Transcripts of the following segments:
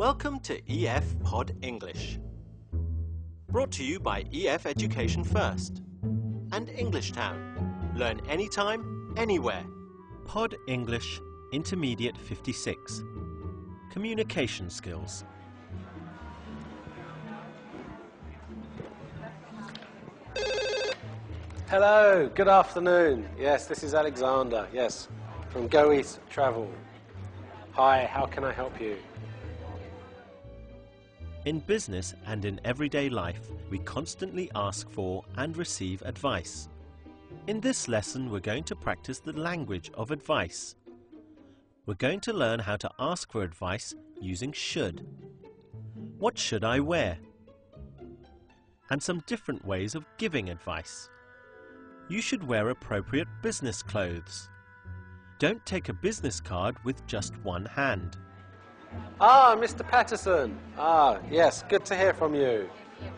Welcome to EF Pod English. Brought to you by EF Education First and English Town. Learn anytime, anywhere. Pod English Intermediate 56. Communication skills. Hello, good afternoon. Yes, this is Alexander, yes, from Go East Travel. Hi, how can I help you? In business and in everyday life, we constantly ask for and receive advice. In this lesson, we're going to practice the language of advice. We're going to learn how to ask for advice using should. What should I wear? And some different ways of giving advice. You should wear appropriate business clothes. Don't take a business card with just one hand. Ah, Mr. Patterson. Ah, yes, good to hear from you.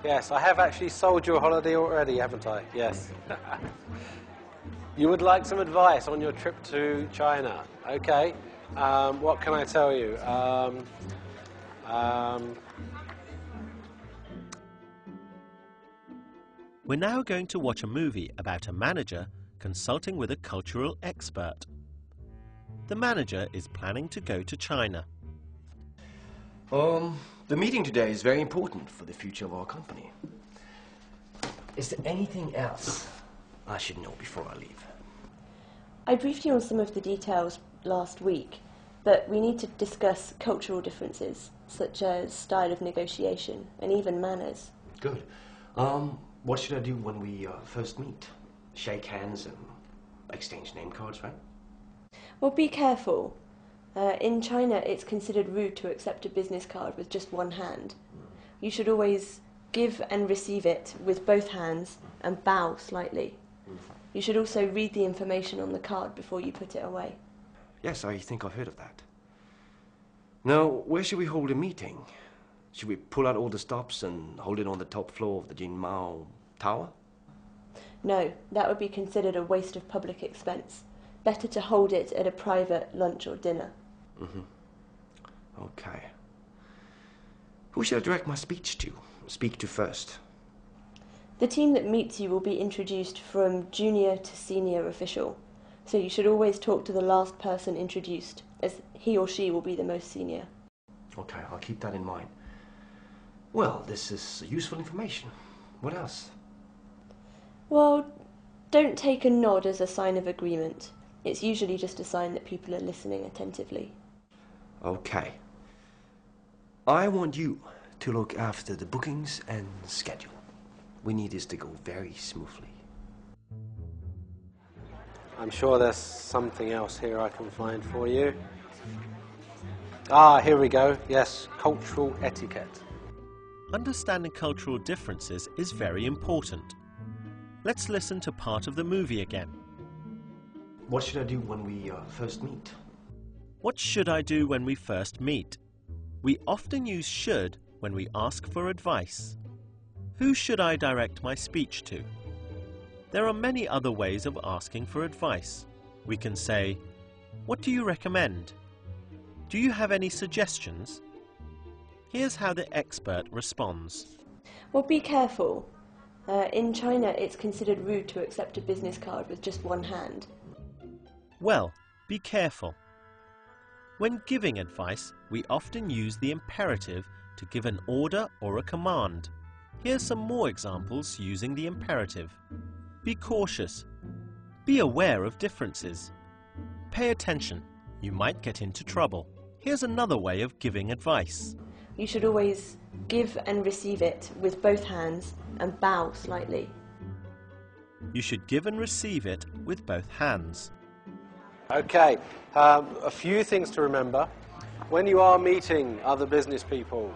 Yes, I have actually sold you a holiday already, haven't I? Yes. You would like some advice on your trip to China. Okay. What can I tell you? We're now going to watch a movie about a manager consulting with a cultural expert. The manager is planning to go to China. The meeting today is very important for the future of our company. Is there anything else I should know before I leave? I briefed you on some of the details last week, but we need to discuss cultural differences, such as style of negotiation and even manners. Good. What should I do when we first meet? Shake hands and exchange name cards, right? Well, be careful. In China, it's considered rude to accept a business card with just one hand. You should always give and receive it with both hands and bow slightly. You should also read the information on the card before you put it away. Yes, I think I've heard of that. Now, where should we hold a meeting? Should we pull out all the stops and hold it on the top floor of the Jinmao Tower? No, that would be considered a waste of public expense. Better to hold it at a private lunch or dinner. Okay. Who should I direct my speak to first? The team that meets you will be introduced from junior to senior official, so you should always talk to the last person introduced, as he or she will be the most senior. Okay, I'll keep that in mind. Well, this is useful information. What else? Well, don't take a nod as a sign of agreement. It's usually just a sign that people are listening attentively. Okay. I want you to look after the bookings and schedule. We need this to go very smoothly. I'm sure there's something else here I can find for you. Ah, here we go. Yes, cultural etiquette. Understanding cultural differences is very important. Let's listen to part of the movie again. What should I do when we first meet? What should I do when we first meet? We often use should when we ask for advice. Who should I direct my speech to? There are many other ways of asking for advice. We can say, what do you recommend? Do you have any suggestions? Here's how the expert responds. Well, be careful. In China, it's considered rude to accept a business card with just one hand. Well, be careful. When giving advice, we often use the imperative to give an order or a command. Here's some more examples using the imperative. Be cautious. Be aware of differences. Pay attention. You might get into trouble. Here's another way of giving advice. You should always give and receive it with both hands and bow slightly. You should give and receive it with both hands. Okay, a few things to remember. When you are meeting other business people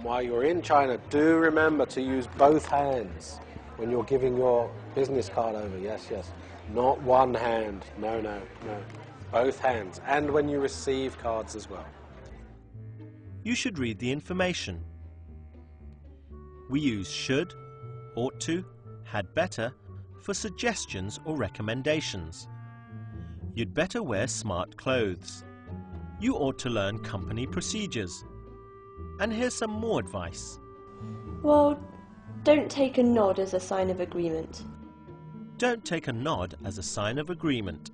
while you're in China, do remember to use both hands when you're giving your business card over. Yes, yes. Not one hand. No, no, no. Both hands. And when you receive cards as well. You should read the information. We use should, ought to, had better for suggestions or recommendations. You'd better wear smart clothes. You ought to learn company procedures. And here's some more advice. Well, don't take a nod as a sign of agreement. Don't take a nod as a sign of agreement.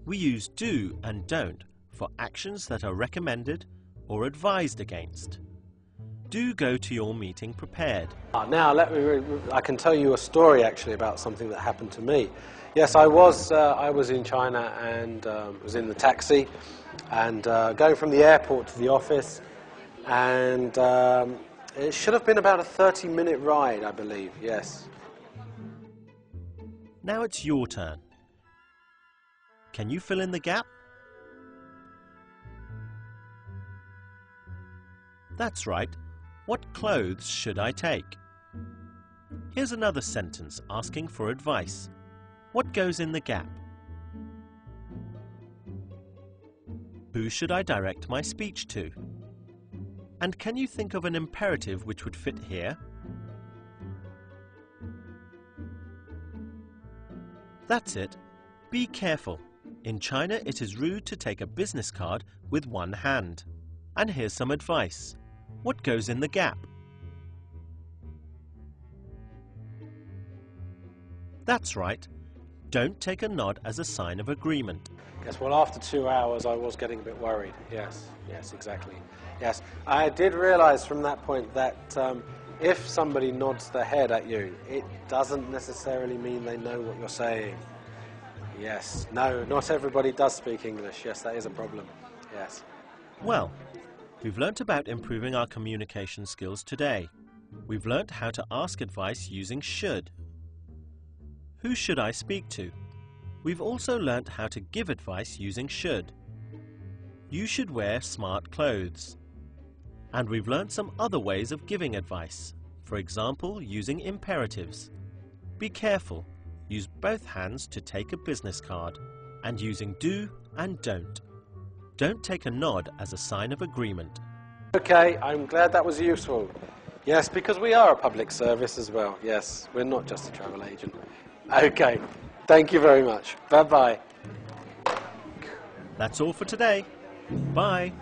We use do and don't for actions that are recommended or advised against. Do go to your meeting prepared. Now, I can tell you a story actually about something that happened to me. Yes, I was in China and was in the taxi and going from the airport to the office, and it should have been about a 30-minute ride, I believe, yes. Now it's your turn. Can you fill in the gap? That's right. What clothes should I take? Here's another sentence asking for advice. What goes in the gap? Who should I direct my speech to? And can you think of an imperative which would fit here? That's it. Be careful. In China, it is rude to take a business card with one hand. And here's some advice. What goes in the gap? That's right. Don't take a nod as a sign of agreement. Yes, well, after 2 hours, I was getting a bit worried. Yes, exactly. Yes, I did realize from that point that if somebody nods their head at you, it doesn't necessarily mean they know what you're saying. Yes, no, not everybody does speak English. Yes, that is a problem. Yes. Well, we've learnt about improving our communication skills today. We've learnt how to ask advice using should. Who should I speak to? We've also learnt how to give advice using should. You should wear smart clothes. And we've learnt some other ways of giving advice. For example, using imperatives. Be careful. Use both hands to take a business card. And using do and don't. Don't take a nod as a sign of agreement. Okay, I'm glad that was useful. Yes, because we are a public service as well. Yes, we're not just a travel agent. Okay, thank you very much. Bye-bye. That's all for today. Bye.